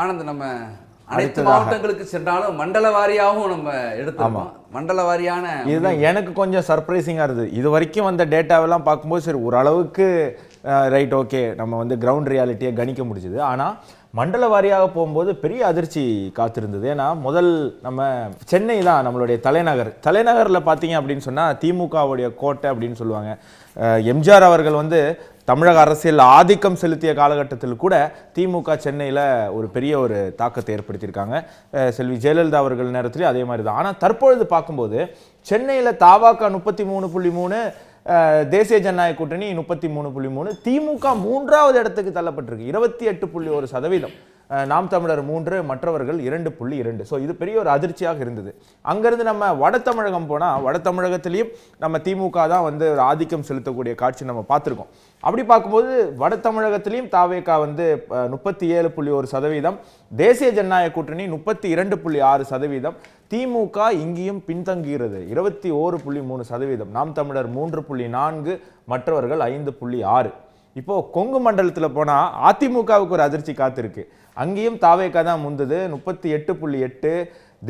ஆனந்த், நம்ம அனைத்து மாவட்டங்களுக்கு சென்றாலும் மண்டல வாரியாகவும் நம்ம எடுத்துருக்கோம். மண்டல வாரியான இதுதான் எனக்கு கொஞ்சம் சர்ப்ரைசிங்காக இருந்தது. இது வரைக்கும் வந்த டேட்டாவெல்லாம் பார்க்கும்போது சரி ஓரளவுக்கு ரைட் ஓகே நம்ம வந்து கிரவுண்ட் ரியாலிட்டியை கணிக்க முடிஞ்சுது. ஆனால் மண்டல வாரியாக போகும்போது பெரிய அதிர்ச்சி காத்திருந்தது. ஏன்னா முதல் நம்ம சென்னை தான் நம்மளுடைய தலைநகரில் பார்த்தீங்க அப்படின்னு சொன்னால் திமுகவுடைய கோட்டை அப்படின்னு சொல்லுவாங்க. எம்ஜிஆர் அவர்கள் வந்து தமிழக அரசியல் ஆதிக்கம் செலுத்திய காலகட்டத்தில் கூட திமுக சென்னையில் ஒரு பெரிய ஒரு தாக்கத்தை ஏற்படுத்தியிருக்காங்க. செல்வி ஜெயலலிதா அவர்கள் நேரத்துலையும் அதே மாதிரி தான். ஆனால் தற்பொழுது பார்க்கும்போது சென்னையில் தவாக 33.3, தேசிய ஜனநாயக கூட்டணி 33.3, திமுக 3வது இடத்துக்கு தள்ளப்பட்டிருக்கு 28.1%, நாம் தமிழர் 3, மற்றவர்கள் 2.2. ஸோ இது பெரிய ஒரு அதிர்ச்சியாக இருந்தது. அங்கேருந்து நம்ம வட தமிழகம் போனால் வட தமிழகத்திலையும் நம்ம திமுக தான் வந்து ஒரு ஆதிக்கம் செலுத்தக்கூடிய காட்சி நம்ம பார்த்துருக்கோம். அப்படி பார்க்கும்போது வட தமிழகத்திலையும் தாவேகா வந்து 37.1%, தேசிய ஜனநாயக கூட்டணி 32.6%, திமுக இங்கேயும் பின்தங்குகிறது 21.3%, நாம் தமிழர் 3.4, மற்றவர்கள் 5.6. இப்போ கொங்கு மண்டலத்தில் போனால் அதிமுகவுக்கு ஒரு அதிர்ச்சி காத்திருக்கு. அங்கேயும் தாவேகா தான் முந்தது 38.8,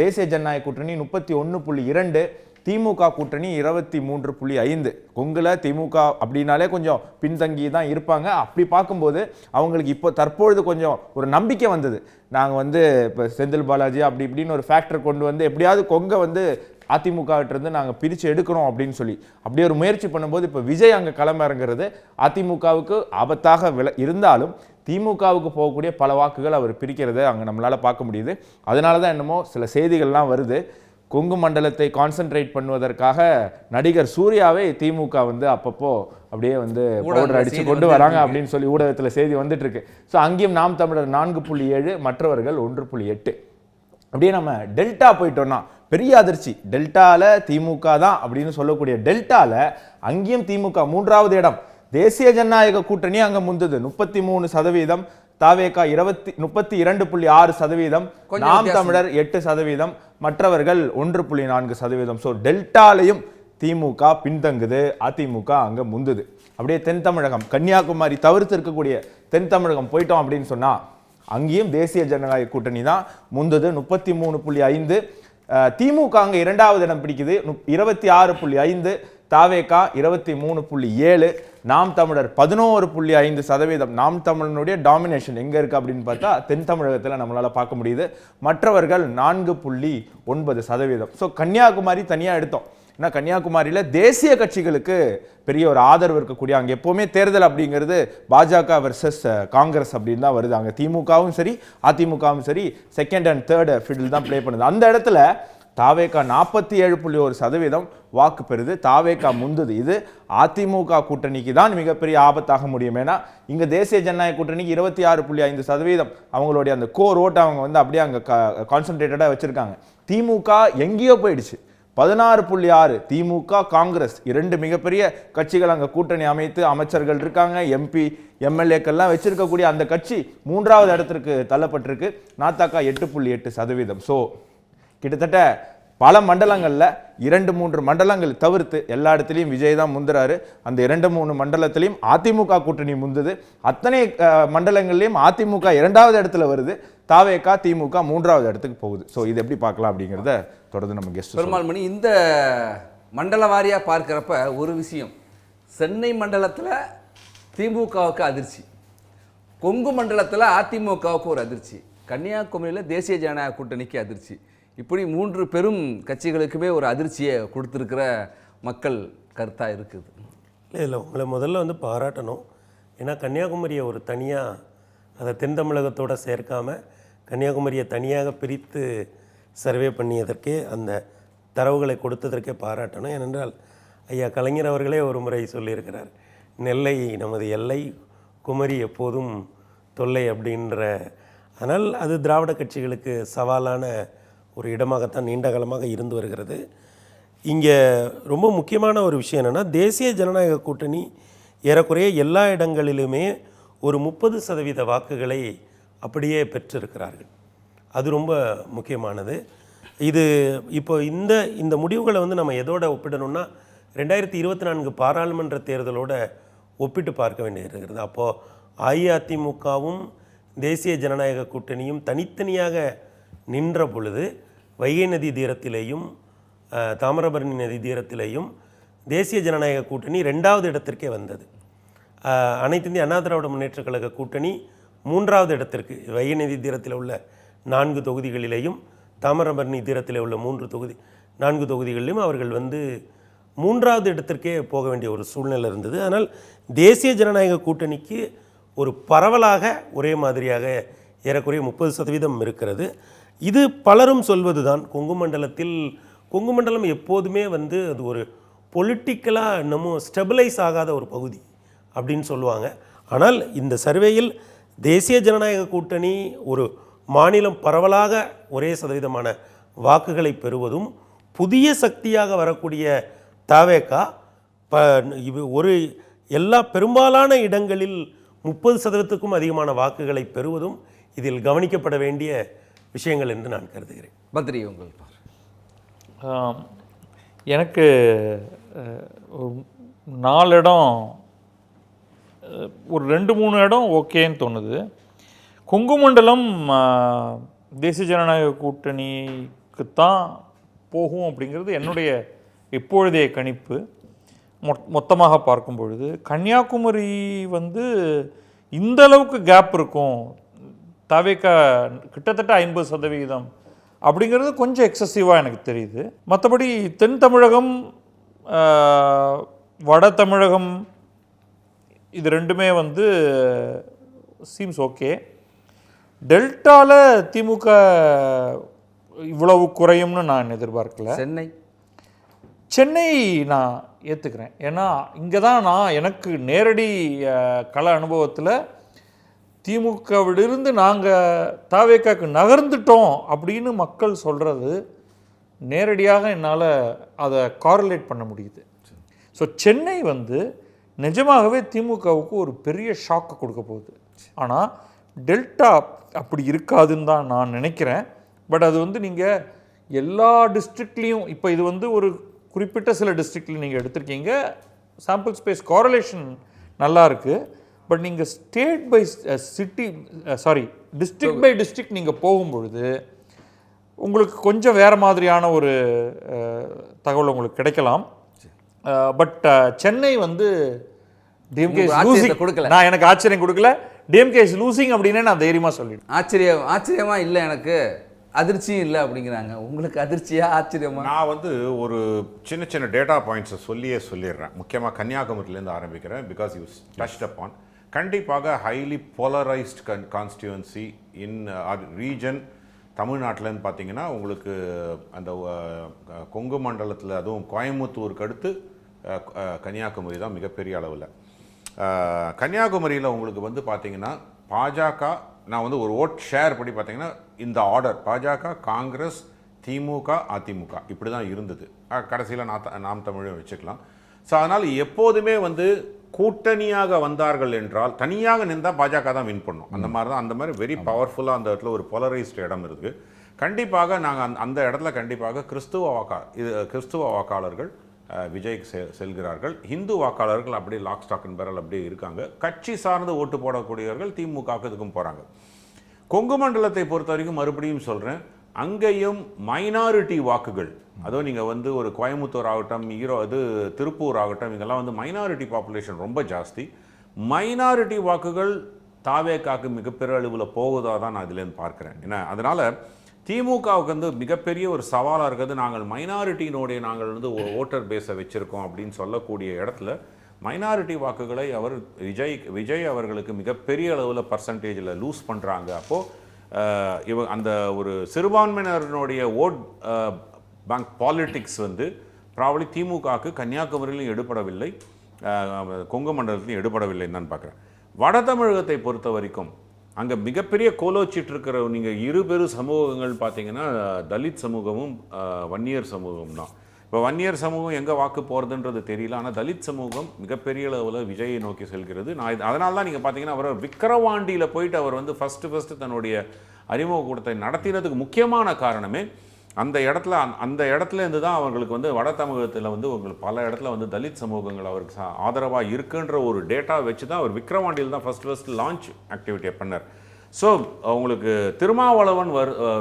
தேசிய ஜனநாயக கூட்டணி 31.2, திமுக கூட்டணி 23.5. கொங்குல திமுக அப்படின்னாலே கொஞ்சம் பின்தங்கி தான் இருப்பாங்க. அப்படி பார்க்கும்போது அவங்களுக்கு இப்போ தற்பொழுது கொஞ்சம் ஒரு நம்பிக்கை வந்தது. நாங்கள் வந்து இப்போ செந்தில் பாலாஜி அப்படி இப்படின்னு ஒரு ஃபேக்டர் கொண்டு வந்து எப்படியாவது கொங்கை வந்து அதிமுகவிட்டிருந்து நாங்கள் பிரித்து எடுக்கிறோம் அப்படின்னு சொல்லி அப்படியே ஒரு முயற்சி பண்ணும்போது இப்போ விஜய் அங்கே களமிறங்கிறது அதிமுகவுக்கு ஆபத்தாக இருந்தாலும் திமுகவுக்கு போகக்கூடிய பல வாக்குகள் அவர் பிரிக்கிறத அங்கே நம்மளால் பார்க்க முடியுது. அதனால தான் என்னமோ சில செய்திகள்லாம் வருது, கொங்கு மண்டலத்தை கான்சென்ட்ரேட் பண்ணுவதற்காக நடிகர் சூர்யாவை திமுக வந்து அப்பப்போ அப்படியே வந்து பவுடர் அடித்து கொண்டு வராங்க அப்படின்னு சொல்லி ஊடகத்தில் செய்தி வந்துட்டு இருக்கு. ஸோ அங்கேயும் நாம் தமிழர் 4.7, மற்றவர்கள் 1.8. அப்படியே நம்ம டெல்டா போயிட்டோம்னா பெரிய அதிர்ச்சி. டெல்டாவில் திமுக தான் அப்படின்னு சொல்லக்கூடிய டெல்டாவில் அங்கேயும் திமுக 3வது இடம், தேசிய ஜனநாயக கூட்டணி அங்கே முந்தது 33%, தாவேகா 32.6%, நாம் தமிழர் 8%, மற்றவர்கள் 1.4%. ஸோ டெல்டாலையும் திமுக பின்தங்குது, அதிமுக அங்கே முந்துது. அப்படியே தென் தமிழகம் கன்னியாகுமரி தவிர்த்து இருக்கக்கூடிய தென் தமிழகம் போயிட்டோம் அப்படின்னு சொன்னால் அங்கேயும் தேசிய ஜனநாயக கூட்டணி தான் முந்தது 33.5, திமுக அங்கே 2வது இடம் பிடிக்குது 26.5, தாவேகா 23.7, நாம் தமிழர் 11.5%. நாம் தமிழனுடைய டாமினேஷன் எங்கே இருக்குது அப்படின்னு பார்த்தா தென் தமிழகத்தில் நம்மளால் பார்க்க முடியுது. மற்றவர்கள் 4.9%. ஸோ கன்னியாகுமரி தனியாக எடுத்தோம். ஏன்னா கன்னியாகுமரியில் தேசிய கட்சிகளுக்கு பெரிய ஒரு ஆதரவு இருக்கக்கூடிய, அங்கே எப்போவுமே தேர்தல் அப்படிங்கிறது பாஜக வர்சஸ் காங்கிரஸ் அப்படின்னு தான் வருது. அங்கே திமுகவும் சரி அதிமுகவும் சரி செகண்ட் அண்ட் தேர்ட் ஃபீல்டு தான் ப்ளே பண்ணுது. அந்த இடத்துல தாவேகா 47.1% வாக்கு பெறுது, தாவேகா முந்துது. இது அதிமுக கூட்டணிக்கு தான் மிகப்பெரிய ஆபத்தாக முடியும். ஏன்னா இங்கே தேசிய ஜனநாயக கூட்டணிக்கு 26.5% அவங்களுடைய அந்த கோர் ஓட்டை அவங்க வந்து அப்படியே அங்கே கான்சன்ட்ரேட்டடாக வச்சுருக்காங்க. திமுக எங்கேயோ போயிடுச்சு 16.6. திமுக காங்கிரஸ் 2 மிகப்பெரிய கட்சிகள் அங்கே கூட்டணி அமைத்து அமைச்சர்கள் இருக்காங்க, எம்பி எம்எல்ஏக்கள்லாம் வச்சிருக்கக்கூடிய அந்த கட்சி 3வது இடத்திற்கு தள்ளப்பட்டிருக்கு, நாத்தாக்கா 8.8%. ஸோ கிட்டத்தட்ட பல மண்டலங்களில் 2-3 மண்டலங்கள் தவிர்த்து எல்லா இடத்துலையும் விஜய் தான் முந்துறாரு. அந்த 2-3 மண்டலத்திலையும் அதிமுக கூட்டணி முந்துது. அத்தனை மண்டலங்கள்லையும் அதிமுக 2வது இடத்துல வருது, தாவேகா திமுக 3வது இடத்துக்கு போகுது. ஸோ இது எப்படி பார்க்கலாம் அப்படிங்கிறத தொடர்ந்து நம்ம கெஸ்ட் பெருமாள் மணி. இந்த மண்டல வாரியாக பார்க்குறப்ப ஒரு விஷயம், சென்னை மண்டலத்தில் திமுகவுக்கு அதிர்ச்சி, கொங்கு மண்டலத்தில் அதிமுகவுக்கு ஒரு அதிர்ச்சி, கன்னியாகுமரியில் தேசிய ஜனநாயக கூட்டணிக்கு அதிர்ச்சி. இப்படி 3 பெரும் கட்சிகளுக்குமே ஒரு அதிர்ச்சியை கொடுத்துருக்கிற மக்கள் கருத்தாக இருக்குது. இல்லை உங்களை முதல்ல வந்து பாராட்டணும். ஏன்னா கன்னியாகுமரியை ஒரு தனியாக அதை தென் தமிழகத்தோடு சேர்க்காமல் கன்னியாகுமரியை தனியாக பிரித்து சர்வே பண்ணியதற்கே அந்த தரவுகளை கொடுத்ததற்கே பாராட்டணும். ஏனென்றால் ஐயா கலைஞர் அவர்களே ஒரு முறை சொல்லியிருக்கிறார், நெல்லை நமது எல்லை, குமரி எப்போதும் தொல்லை அப்படின்ற. ஆனால் அது திராவிட கட்சிகளுக்கு சவாலான ஒரு இடமாகத்தான் நீண்ட காலமாக இருந்து வருகிறது. இங்கே ரொம்ப முக்கியமான ஒரு விஷயம் என்னென்னா, தேசிய ஜனநாயக கூட்டணி ஏறக்குறைய எல்லா இடங்களிலுமே ஒரு 30% வாக்குகளை அப்படியே பெற்றிருக்கிறார்கள். அது ரொம்ப முக்கியமானது. இது இப்போ இந்த முடிவுகளை வந்து நம்ம எதோட ஒப்பிடணும்னா 2024 பாராளுமன்ற தேர்தலோடு ஒப்பிட்டு பார்க்க வேண்டியிருக்கிறது. அப்போது அஇஅதிமுகவும் தேசிய ஜனநாயக கூட்டணியும் தனித்தனியாக நின்ற பொழுது வைகை நதி தீரத்திலேயும் தாமிரபரணி நதி தீரத்திலேயும் தேசிய ஜனநாயக கூட்டணி 2வது இடத்திற்கே வந்தது. அனைத்து இந்திய அண்ணா திராவிட முன்னேற்றக் கழக கூட்டணி 3வது இடத்திற்கு, வைகை நதி தீரத்தில் உள்ள 4 தொகுதிகளிலேயும் தாமிரபரணி தீரத்தில் உள்ள 4 தொகுதிகளிலும் அவர்கள் 3வது இடத்திற்கே போக வேண்டிய ஒரு சூழ்நிலை இருந்தது. ஆனால் தேசிய ஜனநாயக கூட்டணிக்கு ஒரு பரவலாக ஒரே மாதிரியாக ஏறக்குறைய 30% இருக்கிறது. இது பலரும் சொல்வது தான் கொங்கு மண்டலம் எப்போதுமே அது ஒரு பொலிட்டிக்கலாக இன்னமும் ஸ்டெபிளைஸ் ஆகாத ஒரு பகுதி அப்படின்னு சொல்லுவாங்க. ஆனால் இந்த சர்வேயில் தேசிய ஜனநாயக கூட்டணி ஒரு மாநிலம் பரவலாக ஒரே சதவீதமான வாக்குகளை பெறுவதும், புதிய சக்தியாக வரக்கூடிய தவேகா எல்லா பெரும்பாலான இடங்களில் 30%க்கும் அதிகமான வாக்குகளை பெறுவதும் இதில் கவனிக்கப்பட வேண்டிய விஷயங்கள் என்று நான் கருதுகிறேன். பத்ரி, உங்கள் எனக்கு 4 இடம், ஒரு 2-3 இடம் ஓகேன்னு தோணுது. கொங்கு மண்டலம் தேசிய ஜனநாயக கூட்டணிக்குத்தான் போகும் அப்படிங்கிறது என்னுடைய இப்பொழுதைய கணிப்பு. மொத்தமாக பார்க்கும் பொழுது கன்னியாகுமரி இந்த அளவுக்கு கேப் இருக்கும், தவேக கிட்டத்தட்ட 50% அப்படிங்கிறது கொஞ்சம் எக்ஸசிவாக எனக்கு தெரியுது. மற்றபடி தென் தமிழகம், வட தமிழகம் இது ரெண்டுமே சீம்ஸ் ஓகே. டெல்டாவில் திமுக இவ்வளவு குறையும்னு நான் எதிர்பார்க்கல. சென்னை நான் ஏற்றுக்கிறேன். ஏன்னா இங்கே தான் எனக்கு நேரடி கள அனுபவத்தில் திமுகவிலிருந்து நாங்கள் தவேகாக்கு நகர்ந்துட்டோம் அப்படின்னு மக்கள் சொல்கிறது நேரடியாக என்னால் அதை காரலேட் பண்ண முடியுது. ஸோ சென்னை நிஜமாகவே திமுகவுக்கு ஒரு பெரிய ஷாக்கு கொடுக்க போகுது. ஆனால் டெல்டா அப்படி இருக்காதுன்னு தான் நான் நினைக்கிறேன். பட் அது நீங்கள் எல்லா டிஸ்ட்ரிக்ட்லேயும், இப்போ இது ஒரு குறிப்பிட்ட சில டிஸ்ட்ரிக்ட்லையும் நீங்கள் எடுத்திருக்கீங்க, சாம்பிள் ஸ்பேஸ் காரலேஷன் நல்லா இருக்குது. பட் நீங்கள் state by district by district நீங்கள் போகும்பொழுது உங்களுக்கு கொஞ்சம் வேறு மாதிரியான ஒரு தகவல் உங்களுக்கு கிடைக்கலாம். பட் சென்னை டிஎம்கே லூசிங் கொடுக்கல. நான் எனக்கு ஆச்சரியம் கொடுக்கல. டிஎம்கே இஸ் லூசிங் அப்படின்னே நான் தைரியமாக சொல்லிடுறேன். ஆச்சரியமா இல்லை, எனக்கு அதிர்ச்சியும் இல்லை அப்படிங்கிறாங்க. உங்களுக்கு அதிர்ச்சியா ஆச்சரியமா? நான் ஒரு சின்ன சின்ன டேட்டா பாயிண்ட்ஸை சொல்லிடுறேன். முக்கியமாக கன்னியாகுமரியிலேருந்து ஆரம்பிக்கிறேன். Because you touched upon. கண்டிப்பாக ஹைலி போலரைஸ்ட் கான்ஸ்டியூன்சி இன் ரீஜன் தமிழ்நாட்டில்னு பார்த்தீங்கன்னா உங்களுக்கு அந்த கொங்கு மண்டலத்தில், அதுவும் கோயம்புத்தூருக்கு அடுத்து கன்னியாகுமரி தான் மிகப்பெரிய அளவில். கன்னியாகுமரியில் உங்களுக்கு பார்த்தீங்கன்னா பாஜக, நான் ஒரு ஓட் ஷேர் படி பார்த்தீங்கன்னா இந்த ஆர்டர் பாஜக, காங்கிரஸ், திமுக, அதிமுக இப்படி தான் இருந்தது. கடைசியில் நாம் தமிழும் வச்சுக்கலாம். ஸோ அதனால் எப்போதுமே கூட்டணியாக வந்தார்கள் என்றால் தனியாக நின்றால் பாஜக தான் வின் பண்ணும். அந்த மாதிரி வெரி பவர்ஃபுல்லாக அந்த இடத்துல ஒரு போலரைஸ்டு இடம் இருக்குது. கண்டிப்பாக நாங்கள் அந்த இடத்துல கண்டிப்பாக கிறிஸ்துவ வாக்காளர்கள் விஜய்க்கு செல்கிறார்கள். இந்து வாக்காளர்கள் அப்படியே லாக் ஸ்டாக் அண்ட் பேரல் அப்படியே இருக்காங்க. கட்சி சார்ந்து ஓட்டு போடக்கூடியவர்கள் திமுகவுக்கு இதுக்கும் போகிறாங்க. கொங்கு மண்டலத்தை பொறுத்த வரைக்கும் மறுபடியும் சொல்கிறேன், அங்கேயும் மைனாரிட்டி வாக்குகள், அதுவும் நீங்கள் ஒரு கோயம்புத்தூர் ஆகட்டும், திருப்பூர் ஆகட்டும், இதெல்லாம் மைனாரிட்டி பாப்புலேஷன் ரொம்ப ஜாஸ்தி. மைனாரிட்டி வாக்குகள் தாவேகாக்கு மிகப்பெரிய அளவில் போகுதாக தான் நான் இதுலேருந்து பார்க்குறேன். ஏன்னா அதனால் திமுகவுக்கு மிகப்பெரிய ஒரு சவாலாக இருக்கிறது, நாங்கள் மைனாரிட்டியினுடைய நாங்கள் ஓட்டர் பேஸை வச்சுருக்கோம் அப்படின்னு சொல்லக்கூடிய இடத்துல மைனாரிட்டி வாக்குகளை விஜய் அவர்களுக்கு மிகப்பெரிய அளவில் பர்சன்டேஜில் லூஸ் பண்ணுறாங்க. அப்போது அந்த ஒரு சிறுபான்மையினருடைய ஓட் பேங்க் பாலிட்டிக்ஸ் ப்ராபப்ளி திமுகவுக்கு கன்னியாகுமரியிலும் எடுபடவில்லை, கொங்கு மண்டலத்திலும் எடுபடவில்லைன்னு நான் பார்க்குறேன். வட தமிழகத்தை பொறுத்த வரைக்கும் அங்கே மிகப்பெரிய கோலோச்சிட்டு இருக்கிற நீங்கள் இரு சமூகங்கள் பார்த்தீங்கன்னா தலித் சமூகமும் வன்னியர் சமூகம் தான். இப்போ வன்னியர் சமூகம் எங்கே வாக்கு போகிறதுன்றது தெரியல. ஆனால் தலித் சமூகம் மிகப்பெரிய அளவில் விஜயை நோக்கி செல்கிறது. அதனால தான் நீங்கள் பார்த்தீங்கன்னா அவர் விக்கிரவாண்டியில் போயிட்டு அவர் ஃபஸ்ட்டு தன்னுடைய அறிமுக கூட்டத்தை நடத்தினதுக்கு முக்கியமான காரணமே அந்த இடத்துல இருந்து தான் அவங்களுக்கு வட தமிழகத்தில் உங்களுக்கு பல இடத்துல தலித் சமூகங்கள் அவருக்கு ஆதரவாக இருக்குன்ற ஒரு டேட்டா வச்சு தான் அவர் விக்கிரவாண்டியில் தான் ஃபஸ்ட்டு லான்ச் ஆக்டிவிட்டியை பண்ணார். ஸோ உங்களுக்கு திருமாவளவன்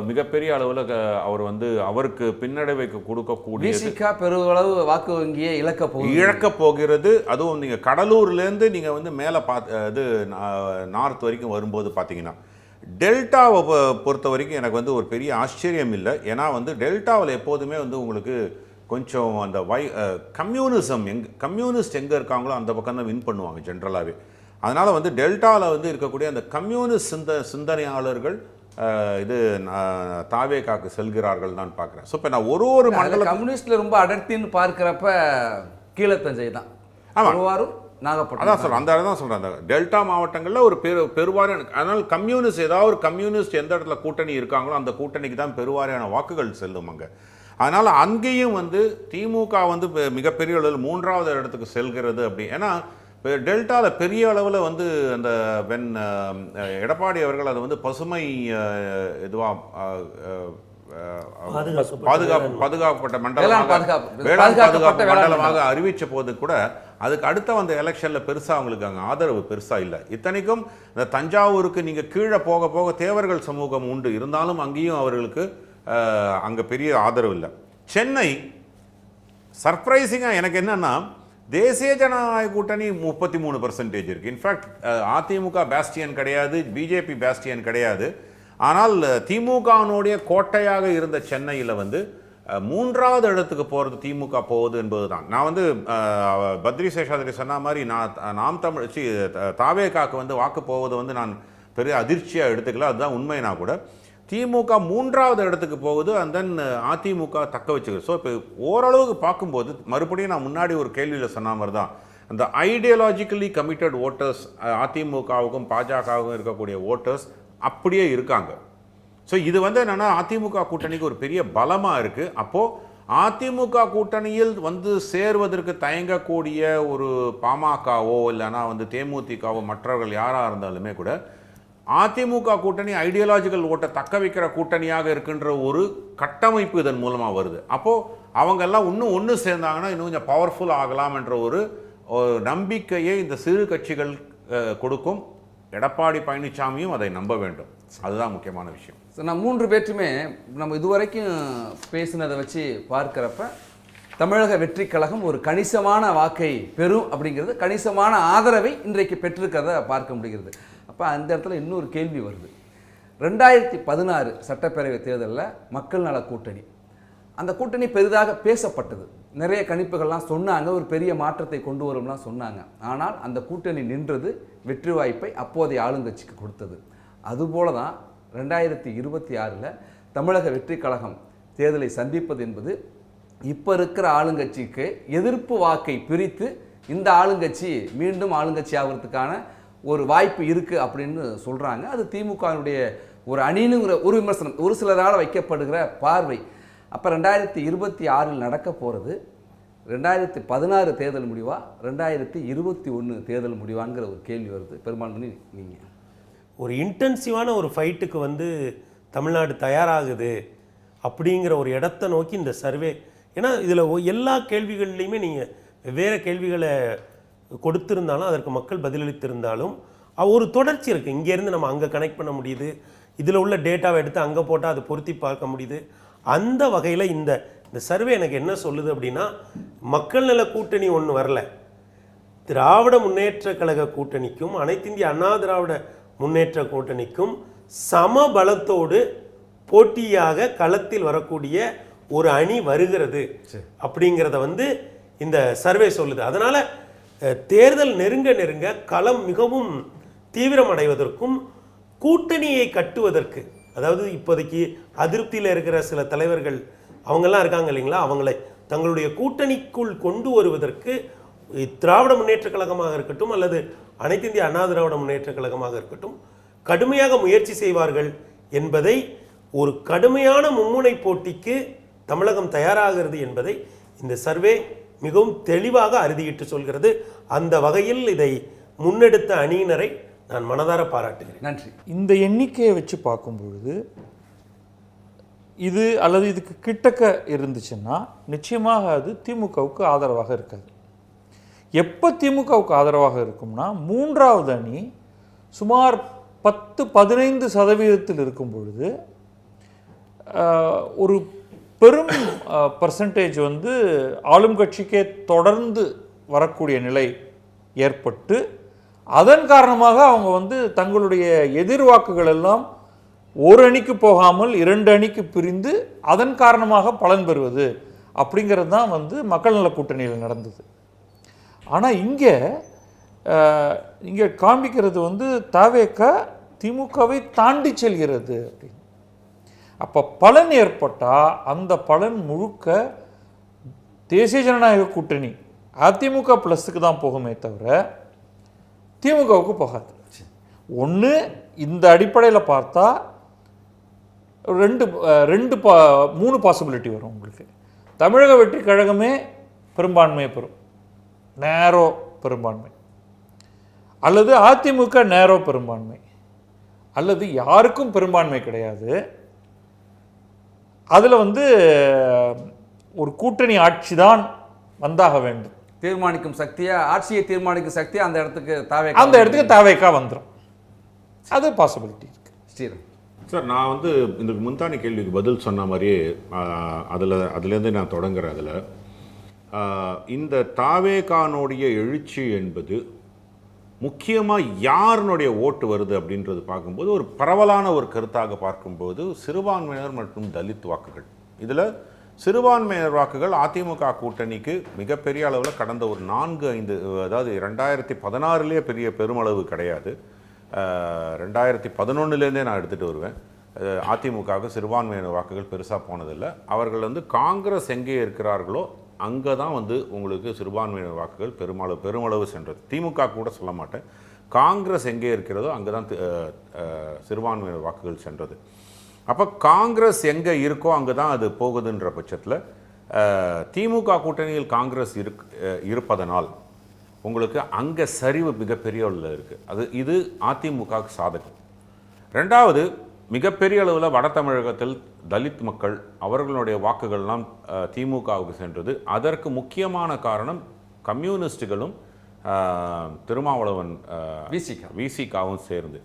மிகப்பெரிய அளவில் அவர் வந்து அவருக்கு பின்னடைவைக்கு கொடுக்கக்கூடிய விசிகா பெருகளவு வாக்கு வங்கியை இழக்கப் போகிறது. அதுவும் நீங்கள் கடலூர்லேருந்து நீங்கள் வந்து மேலே இது நார்த் வரைக்கும் வரும்போது பார்த்தீங்கன்னா டெல்டாவை பொறுத்த வரைக்கும் எனக்கு வந்து ஒரு பெரிய ஆச்சரியம் இல்லை. ஏன்னா வந்து டெல்டாவில் எப்போதுமே வந்து உங்களுக்கு கொஞ்சம் அந்த கம்யூனிஸ்ட் எங்கே இருக்காங்களோ அந்த பக்கம் தான் வின் பண்ணுவாங்க ஜென்ரலாகவே. அதனால் வந்து டெல்டாவில் வந்து இருக்கக்கூடிய அந்த கம்யூனிஸ்ட் சிந்தனையாளர்கள் இது தாவேகாக்கு செல்கிறார்கள் தான் பார்க்குறேன். ஸோ இப்போ நான் ஒரு மண்டலம் கம்யூனிஸ்டில் ரொம்ப அடர்த்தின்னு பார்க்குறப்ப கீழத்தஞ்சை தான். ஆமாம், நாகப்பட்டினம் அதான் சொல்கிறேன், அந்த தான் சொல்கிறேன். அந்த டெல்டா மாவட்டங்களில் ஒரு பெருவாரியான, அதனால் கம்யூனிஸ்ட் ஏதாவது ஒரு கம்யூனிஸ்ட் எந்த இடத்துல கூட்டணி இருக்காங்களோ அந்த கூட்டணிக்கு தான் பெருவாரியான வாக்குகள் செல்லும் அங்கே. அதனால் அங்கேயும் வந்து திமுக வந்து மிகப்பெரிய அளவில் 3வது இடத்துக்கு செல்கிறது. அப்படி ஏன்னா டெல்டாவில் பெரிய அளவில் வந்து அந்த எடப்பாடி அவர்கள் அது வந்து பசுமை இதுவாக பாதுகாக்கப்பட்ட மண்டலமாக வேளாண் பாதுகாப்பு மண்டலமாக அறிவித்த போது கூட அதுக்கு அடுத்த வந்த எலெக்ஷனில் பெருசாக அவங்களுக்கு அங்கே ஆதரவு பெருசாக இல்லை. இத்தனைக்கும் இந்த தஞ்சாவூருக்கு நீங்கள் கீழே போக போக தேவர்கள் சமூகம் உண்டு, இருந்தாலும் அங்கேயும் அவர்களுக்கு அங்கே பெரிய ஆதரவு இல்லை. சென்னை சர்ப்ரைசிங்காக எனக்கு என்னென்னா தேசிய ஜனநாயக கூட்டணி 33% இருக்குது. இன்ஃபேக்ட் அதிமுக பேஸ்டியன் கிடையாது, பிஜேபி பேஸ்டியன் கிடையாது. ஆனால் திமுகனுடைய கோட்டையாக இருந்த சென்னையில் வந்து 3வது இடத்துக்கு போகிறது திமுக போகுது என்பது தான். நான் வந்து பத்ரி சேஷாதிரி சொன்ன மாதிரி நாம் தமிழ் தாவேகாக்கு வந்து வாக்கு போவது வந்து நான் பெரிய அதிர்ச்சியாக எடுத்துக்கல, அதுதான் உண்மைனா கூட திமுக 3வது இடத்துக்கு போகுது, அண்ட் தென் அதிமுக தக்க வச்சுக்கிறது. ஸோ இப்போ ஓரளவுக்கு பார்க்கும்போது மறுபடியும் நான் முன்னாடி ஒரு கேள்வியில் சொன்ன மாதிரி தான் அந்த ஐடியாலஜிக்கலி கமிட்டட் ஓட்டர்ஸ் அதிமுகவுக்கும் பாஜகவுக்கும் இருக்கக்கூடிய ஓட்டர்ஸ் அப்படியே இருக்காங்க. ஸோ இது வந்து என்னென்னா அதிமுக கூட்டணிக்கு ஒரு பெரிய பலமாக இருக்குது. அப்போது அதிமுக கூட்டணியில் வந்து சேர்வதற்கு தயங்கக்கூடிய ஒரு பாமகவோ இல்லைனா வந்து தேமுதிகவோ மற்றவர்கள் யாராக இருந்தாலுமே கூட அதிமுக கூட்டணி ஐடியாலஜிக்கல் ஓட்டை தக்க வைக்கிற கூட்டணியாக இருக்கின்ற ஒரு கட்டமைப்பு இதன் மூலமாக வருது. அப்போது அவங்கெல்லாம் இன்னும் ஒன்று சேர்ந்தாங்கன்னா இன்னும் கொஞ்சம் பவர்ஃபுல் ஆகலாம் என்ற ஒரு நம்பிக்கையை இந்த சிறு கட்சிகள் கொடுக்கும். எடப்பாடி பழனிசாமியும் அதை நம்ப வேண்டும், அதுதான் முக்கியமான விஷயம். நான் 3 பேற்றுமே நம்ம இதுவரைக்கும் பேசினதை வச்சு பார்க்குறப்ப தமிழக வெற்றி கழகம் ஒரு கணிசமான வாக்கை பெறும் அப்படிங்கிறது, கணிசமான ஆதரவை இன்றைக்கு பெற்றிருக்கிறத பார்க்க முடிகிறது. அப்போ அந்த இடத்துல இன்னொரு கேள்வி வருது. 2016 சட்டப்பேரவை தேர்தலில் மக்கள் நல கூட்டணி, அந்த கூட்டணி பெரிதாக பேசப்பட்டது, நிறைய கணிப்புகள்லாம் சொன்னாங்க, ஒரு பெரிய மாற்றத்தை கொண்டு வரும்லாம் சொன்னாங்க. ஆனால் அந்த கூட்டணி நின்றது வெற்றி வாய்ப்பை அப்போதைய ஆளுங்கட்சிக்கு கொடுத்தது. அதுபோல தான் 2026 தமிழக வெற்றி கழகம் தேர்தலை சந்திப்பது என்பது இப்போ இருக்கிற ஆளுங்கட்சிக்கு எதிர்ப்பு வாக்கை பிரித்து இந்த ஆளுங்கட்சி மீண்டும் ஆளுங்கட்சி ஆகிறதுக்கான ஒரு வாய்ப்பு இருக்குது அப்படின்னு சொல்கிறாங்க. அது திமுகனுடைய ஒரு அணினுங்கிற ஒரு விமர்சனம், ஒரு சிலரால் வைக்கப்படுகிற பார்வை. அப்போ 2026 நடக்க போகிறது 2016 தேர்தல் முடிவா 2021 தேர்தல் முடிவாங்கிற ஒரு கேள்வி வருது. பெரும்பான்மை நீங்கள் ஒரு இன்டென்சிவான ஒரு ஃபைட்டுக்கு வந்து தமிழ்நாடு தயாராகுது அப்படிங்கிற ஒரு இடத்தை நோக்கி இந்த சர்வே. ஏன்னா இதில் எல்லா கேள்விகள்லையுமே நீங்கள் வெவ்வேறு கேள்விகளை கொடுத்திருந்தாலும் அதற்கு மக்கள் பதிலளித்திருந்தாலும் ஒரு தொடர்ச்சி இருக்குது. இங்கேருந்து நம்ம அங்கே கனெக்ட் பண்ண முடியுது, இதில் உள்ள டேட்டாவை எடுத்து அங்கே போட்டால் அதை பொருத்தி பார்க்க முடியுது. அந்த வகையில் இந்த சர்வே எனக்கு என்ன சொல்லுது அப்படின்னா, மக்கள் நல கூட்டணி ஒன்று வரல, திராவிட முன்னேற்ற கழக கூட்டணிக்கும் அனைத்து இந்திய அண்ணா திராவிட முன்னேற்ற கூட்டணிக்கும் சம பலத்தோடு போட்டியாக களத்தில் வரக்கூடிய ஒரு அணி வருகிறது அப்படிங்கிறத வந்து இந்த சர்வே சொல்லுது. அதனால் தேர்தல் நெருங்க நெருங்க களம் மிகவும் தீவிரமடைவதற்கும் கூட்டணியை கட்டுவதற்கு, அதாவது இப்போதைக்கு அதிருப்தியில் இருக்கிற சில தலைவர்கள் அவங்கெல்லாம் இருக்காங்க இல்லைங்களா, அவங்களை தங்களுடைய கூட்டணிக்குள் கொண்டு வருவதற்கு திராவிட முன்னேற்ற கழகமாக இருக்கட்டும் அல்லது அனைத்து இந்திய அண்ணா திராவிட முன்னேற்ற கழகமாக இருக்கட்டும் கடுமையாக முயற்சி செய்வார்கள் என்பதை, ஒரு கடுமையான மும்முனை போட்டிக்கு தமிழகம் தயாராகிறது என்பதை இந்த சர்வே மிகவும் தெளிவாக அறுதியிட்டு சொல்கிறது. அந்த வகையில் இதை முன்னெடுத்த அணியினரை நான் மனதார பாராட்டுகிறேன். நன்றி. இந்த எண்ணிக்கையை வச்சு பார்க்கும்பொழுது இது அல்லது இதுக்கு கிட்டக்க இருந்துச்சுன்னா நிச்சயமாக அது திமுகவுக்கு ஆதரவாக இருக்காது. எப்போ திமுகவுக்கு ஆதரவாக இருக்கும்னா 3வது அணி சுமார் 10-15% இருக்கும் பொழுது ஒரு பெரும் பர்சன்டேஜ் வந்து ஆளும் கட்சிக்கே தொடர்ந்து வரக்கூடிய நிலை ஏற்பட்டு அதன் காரணமாக அவங்க வந்து தங்களுடைய எதிர்வாக்குகள் எல்லாம் ஒரு அணிக்கு போகாமல் 2 அணிக்கு பிரிந்து அதன் காரணமாக பலன் பெறுவது அப்படிங்கிறது தான் வந்து மக்கள் நல கூட்டணியில் நடந்தது. ஆனால் இங்கே காண்பிக்கிறது வந்து தவேக திமுகவை தாண்டி செல்கிறது அப்படின்னு. அப்போ பலன் ஏற்பட்டால் அந்த பலன் முழுக்க தேசிய ஜனநாயக கூட்டணி அதிமுக ப்ளஸுக்கு தான் போகுமே தவிர திமுகவுக்கு போகாது. ஒன்று இந்த அடிப்படையில் பார்த்தா 3 பாசிபிலிட்டி வரும் உங்களுக்கு. தமிழக வெற்றி கழகமே பெரும்பான்மையை பெறும், நேரோ பெரும்பான்மை, அல்லது அதிமுக நேரோ பெரும்பான்மை, அல்லது யாருக்கும் பெரும்பான்மை கிடையாது. அதில் வந்து ஒரு கூட்டணி ஆட்சி தான் வந்தாக வேண்டும். தீர்மானிக்கும் சக்தியா, ஆட்சியை தீர்மானிக்கும் சக்தியா அந்த இடத்துக்கு தாவேக்கா வந்துடும். அது பாசிபிலிட்டி இருக்கு. ஸ்ரீராம் சார், நான் வந்து இந்த முந்தானி கேள்விக்கு பதில் சொன்ன மாதிரியே அதுலேருந்து நான் தொடங்குறேன். அதில் இந்த தாவேகானுடைய எழுச்சி என்பது முக்கியமாக யாருனுடைய ஓட்டு வருது அப்படின்றது பார்க்கும்போது ஒரு பரவலான ஒரு கருத்தாக பார்க்கும்போது சிறுபான்மையினர் மற்றும் தலித் வாக்குகள். இதில் சிறுபான்மையினர் வாக்குகள் அதிமுக கூட்டணிக்கு மிகப்பெரிய அளவில் கடந்த ஒரு 4-5, அதாவது 2016 பெரிய பெருமளவு கிடையாது, 2011 நான் எடுத்துகிட்டு வருவேன். அதிமுகவுக்கு சிறுபான்மையினர் வாக்குகள் பெருசாக போனதில்லை. அவர்கள் வந்து காங்கிரஸ் எங்கே இருக்கிறார்களோ அங்கே தான் வந்து உங்களுக்கு சிறுபான்மையினர் வாக்குகள் பெருமளவு சென்றது. திமுக கூட சொல்ல மாட்டேன், காங்கிரஸ் எங்கே இருக்கிறதோ அங்கே தான் சிறுபான்மையினர் வாக்குகள் சென்றது. அப்போ காங்கிரஸ் எங்கே இருக்கோ அங்கே தான் அது போகுதுன்ற பட்சத்தில் திமுக கூட்டணியில் காங்கிரஸ் இருப்பதனால் உங்களுக்கு அங்கே சரிவு மிகப்பெரிய அளவில் இருக்குது. இது அதிமுகவுக்கு சாதகம். ரெண்டாவது, மிகப்பெரிய அளவில் வட தமிழகத்தில் தலித் மக்கள் அவர்களுடைய வாக்குகள்லாம் திமுகவுக்கு சென்றது. அதற்கு முக்கியமான காரணம் கம்யூனிஸ்டுகளும் திருமாவளவன் விசிகாவும் சேர்ந்து.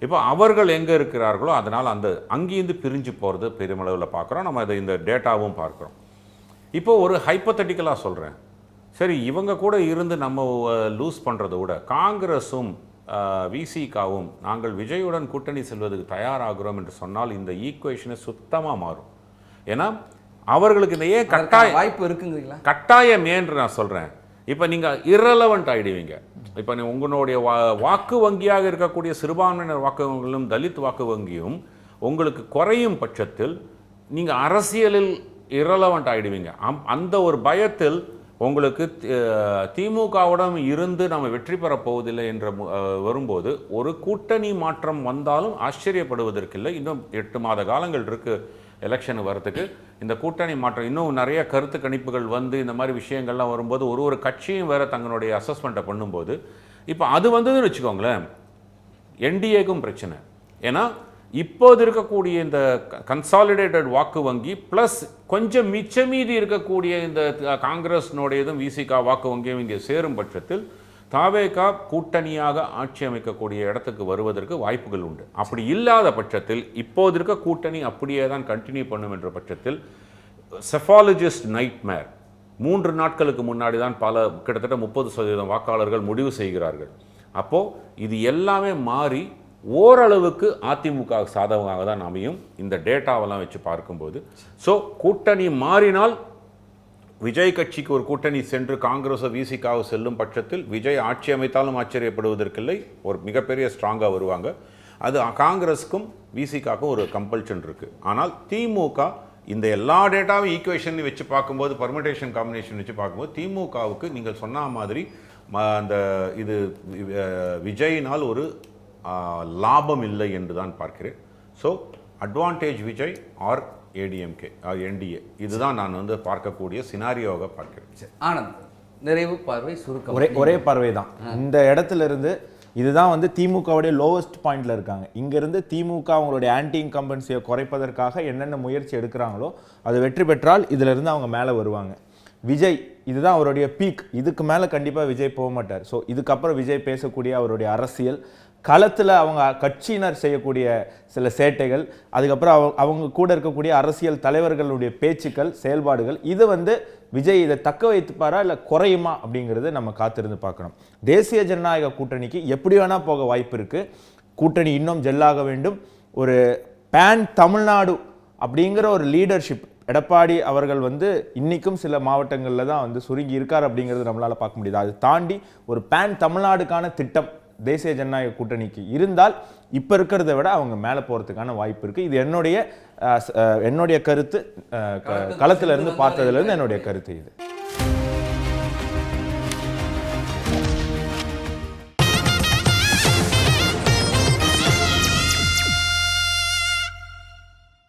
இப்போ அவர்கள் எங்கே இருக்கிறார்களோ அதனால் அங்கேருந்து பிரிஞ்சு போகிறது பெருமளவில் பார்க்குறோம். நம்ம இந்த டேட்டாவும் பார்க்குறோம். இப்போ ஒரு ஹைப்போதெட்டிக்கலாக சொல்கிறேன், சரி இவங்க கூட இருந்து நம்ம லூஸ் பண்ணுறதை விட காங்கிரஸும் விசிகாவும் நாங்கள் விஜயுடன் கூட்டணி செல்வதற்கு தயாராகிறோம் என்று சொன்னால் இந்த ஈக்குவேஷனை சுத்தமாக மாறும். ஏன்னா அவர்களுக்கு இந்த வாய்ப்பு இருக்குங்களா, கட்டாயம் என்று நான் சொல்கிறேன். இப்போ நீங்கள் இரலவெண்ட் ஆகிடுவீங்க. இப்போ உங்களுடைய வாக்கு வங்கியாக இருக்கக்கூடிய சிறுபான்மையினர் வாக்கு வங்கிகளும் தலித் வாக்கு வங்கியும் உங்களுக்கு குறையும் பட்சத்தில் நீங்கள் அரசியலில் இரலவெண்ட் ஆகிடுவீங்க. அந்த ஒரு பயத்தில் உங்களுக்கு திமுகவுடன் இருந்து நம்ம வெற்றி பெறப் போவதில்லை என்ற வரும்போது ஒரு கூட்டணி மாற்றம் வந்தாலும் ஆச்சரியப்படுவதற்கில்லை. இன்னும் 8 மாத காலங்கள் இருக்குது எலெக்ஷன் வரத்துக்கு. இந்த கூட்டணி மாற்றம் இன்னும் நிறைய கருத்து கணிப்புகள் வந்து இந்த மாதிரி விஷயங்கள்லாம் வரும்போது ஒரு கட்சியும் வேறு தங்களுடைய அசஸ்மெண்ட்டை பண்ணும்போது இப்போ அது வந்ததுன்னு வச்சுக்கோங்களேன், என்டிஏக்கும் பிரச்சனை. ஏன்னா இப்போது இருக்கக்கூடிய இந்த கன்சாலிடேட்டட் வாக்கு வங்கி ப்ளஸ் கொஞ்சம் மீதி இருக்கக்கூடிய இந்த காங்கிரஸ்னுடையதும் விசிகா வாக்கு வங்கியும் இங்கே சேரும் பட்சத்தில் தாவேகா கூட்டணியாக ஆட்சி அமைக்கக்கூடிய இடத்துக்கு வருவதற்கு வாய்ப்புகள் உண்டு. அப்படி இல்லாத பட்சத்தில் இப்போது இருக்க கூட்டணி அப்படியே தான் கண்டினியூ பண்ணும் என்ற பட்சத்தில் செஃபாலஜிஸ்ட் நைட்மேர். 3 நாட்களுக்கு முன்னாடி தான் கிட்டத்தட்ட 30% வாக்காளர்கள் முடிவு செய்கிறார்கள். அப்போது இது எல்லாமே மாறி ஓரளவுக்கு அதிமுக சாதகமாக தான் அமையும் இந்த டேட்டாவெல்லாம் வச்சு பார்க்கும்போது. ஸோ கூட்டணி மாறினால் விஜய் கட்சிக்கு ஒரு கூட்டணி சென்று காங்கிரஸோ விசிகாவோ செல்லும் பட்சத்தில் விஜய் ஆட்சி அமைத்தாலும் ஆச்சரியப்படுவதற்கில்லை, ஒரு மிகப்பெரிய ஸ்ட்ராங்காக வருவாங்க. அது காங்கிரஸுக்கும் விசிகாவுக்கும் ஒரு கம்பல்ஷன் இருக்குது. ஆனால் திமுக இந்த எல்லா டேட்டாவும் ஈக்குவேஷன் வச்சு பார்க்கும்போது, பர்மிட்டேஷன் காம்பினேஷன் வச்சு பார்க்கும்போது திமுகவுக்கு நீங்கள் சொன்ன மாதிரி அந்த இது விஜயினால் ஒரு லாபம் இல்லை என்று தான் பார்க்கிறேன். So advantage Vijay or ADMK or NDA, இதுதான் நான் வந்து பார்க்கக்கூடிய சினாரியோவாக பார்க்கிறேன். ஆனந்த், நிறைவு பார்வை சுருக்கம். ஒரே பார்வை தான். இந்த இடத்துல இருந்து இதுதான் வந்து திமுகவுடைய லோவஸ்ட் பாயிண்ட்ல இருக்காங்க. இங்கிருந்து திமுக அவங்களுடைய ஆன்டி இன்கம்பன்சியை குறைப்பதற்காக என்னென்ன முயற்சி எடுக்கிறாங்களோ அது வெற்றி பெற்றால் இதுல இருந்து அவங்க மேலே வருவாங்க. விஜய் இதுதான் அவருடைய பீக். இதுக்கு மேலே கண்டிப்பாக விஜய் போக மாட்டார். ஸோ இதுக்கப்புறம் விஜய் பேசக்கூடிய அவருடைய அரசியல் களத்தில் அவங்க கட்சியினர் செய்யக்கூடிய சில சேட்டைகள், அதுக்கப்புறம் அவங்க கூட இருக்கக்கூடிய அரசியல் தலைவர்களுடைய பேச்சுக்கள், செயல்பாடுகள், இது வந்து விஜய் இதை தக்க வைத்துப்பாரா இல்லை குறையுமா அப்படிங்கிறது நம்ம காத்திருந்து பார்க்கணும். தேசிய ஜனநாயக கூட்டணிக்கு எப்படி வேணால் போக வாய்ப்பு இருக்குது. கூட்டணி இன்னும் ஜெல்லாக வேண்டும். ஒரு பேன் தமிழ்நாடு அப்படிங்கிற ஒரு லீடர்ஷிப் எடப்பாடி அவர்கள் வந்து இன்றைக்கும் சில மாவட்டங்களில் தான் வந்து சுருங்கி இருக்கார் அப்படிங்கிறது நம்மளால் பார்க்க முடியுது. அது தாண்டி ஒரு பேன் தமிழ்நாடுக்கான திட்டம் தேசிய ஜனநாயக கூட்டணிக்கு இருந்தால் இப்போ இருக்கிறத விட அவங்க மேலே போகிறதுக்கான வாய்ப்பு இருக்குது. இது என்னுடைய கருத்து, களத்திலிருந்து பார்த்ததுலேருந்து என்னுடைய கருத்து இது.